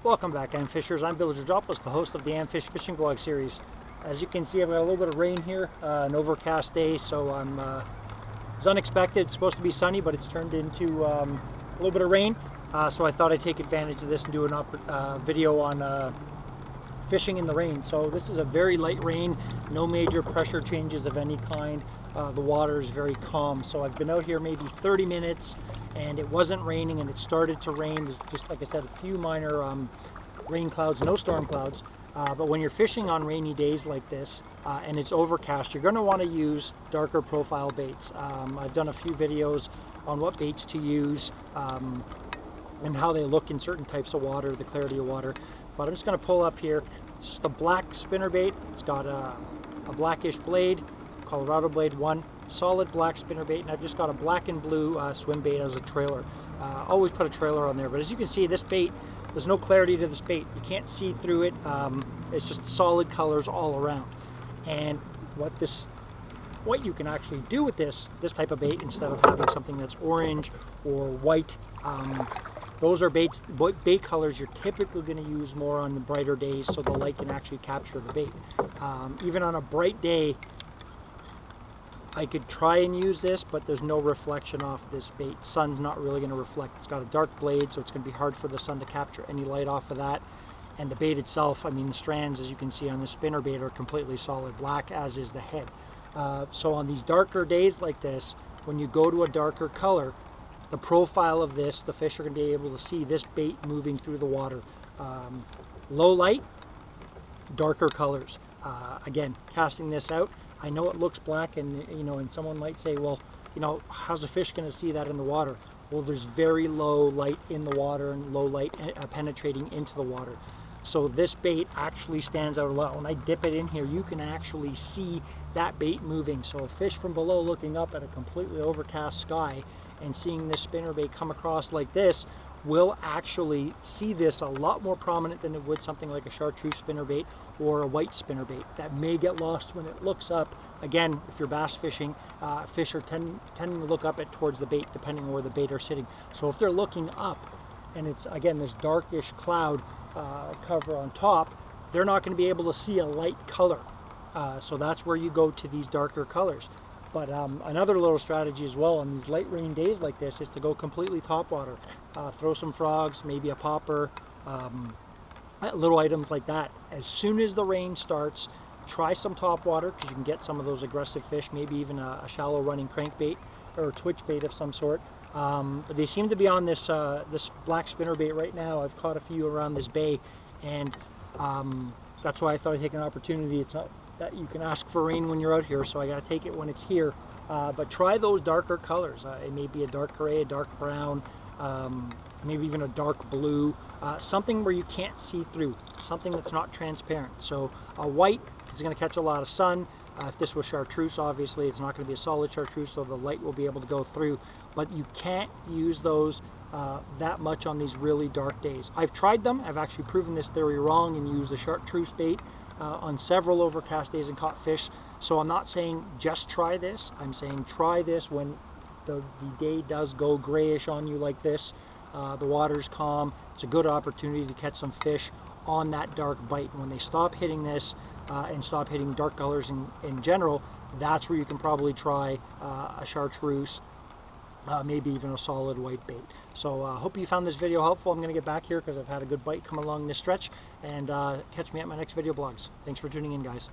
Welcome back, AMFishers. I'm Bill Georgopoulos, the host of the AMFisH fishing vlog series. As you can see, I've got a little bit of rain here, an overcast day, so it's unexpected. It's supposed to be sunny, but it's turned into a little bit of rain. So I thought I'd take advantage of this and do a video on fishing in the rain. So this is a very light rain, no major pressure changes of any kind. The water is very calm. So I've been out here maybe 30 minutes and it wasn't raining, and it started to rain. There's just, like I said, a few minor rain clouds, no storm clouds. But when you're fishing on rainy days like this and it's overcast, you're going to want to use darker profile baits. I've done a few videos on what baits to use and how they look in certain types of water, the clarity of water. But I'm just going to pull up here. It's just a black spinnerbait. It's got a blackish blade, Colorado blade 1, solid black spinnerbait, and I've just got a black and blue swim bait as a trailer. Always put a trailer on there, but as you can see, this bait, there's no clarity to this bait. You can't see through it. It's just solid colors all around. And what you can actually do with this type of bait, instead of having something that's orange or white, those are bait colors you're typically going to use more on the brighter days, so the light can actually capture the bait. Even on a bright day, I could try and use this, but there's no reflection off this bait. Sun's not really going to reflect. It's got a dark blade, so it's going to be hard for the sun to capture any light off of that. And the bait itself, I mean, the strands, as you can see on the spinnerbait, are completely solid black, as is the head. So on these darker days like this, when you go to a darker color, the profile of this, the fish are going to be able to see this bait moving through the water. Low light, darker colors. Again, casting this out, I know it looks black, and and someone might say, well, how's a fish going to see that in the water? Well, there's very low light in the water and low light penetrating into the water. So this bait actually stands out a lot. When I dip it in here, you can actually see that bait moving. So a fish from below looking up at a completely overcast sky and seeing this spinnerbait come across like this will actually see this a lot more prominent than it would something like a chartreuse spinnerbait or a white spinnerbait that may get lost when it looks up. Again, if you're bass fishing, fish are tending to look up towards the bait depending on where the bait are sitting. So if they're looking up and it's, again, this darkish cloud cover on top, they're not going to be able to see a light color. So that's where you go to these darker colors. But another little strategy as well on these light rain days like this is to go completely topwater. Throw some frogs, maybe a popper, little items like that. As soon as the rain starts, try some topwater, because you can get some of those aggressive fish, maybe even a shallow running crankbait or a twitch bait of some sort. But they seem to be on this black spinnerbait right now. I've caught a few around this bay, and that's why I thought I'd take an opportunity. It's not that you can ask for rain when you're out here, so I got to take it when it's here. But try those darker colors. It may be a dark gray, a dark brown, maybe even a dark blue, something where you can't see through, something that's not transparent. So a white is going to catch a lot of sun. If this was chartreuse, obviously it's not going to be a solid chartreuse, so the light will be able to go through. But you can't use those that much on these really dark days. I've tried them. I've actually proven this theory wrong and used a chartreuse bait on several overcast days and caught fish. So I'm not saying just try this. I'm saying try this when the day does go grayish on you like this. The water's calm. It's a good opportunity to catch some fish on that dark bite. When they stop hitting this and stop hitting dark colors in general, that's where you can probably try a chartreuse, maybe even a solid white bait. So I hope you found this video helpful. I'm going to get back here because I've had a good bite come along this stretch, and catch me at my next video blogs. Thanks for tuning in, guys.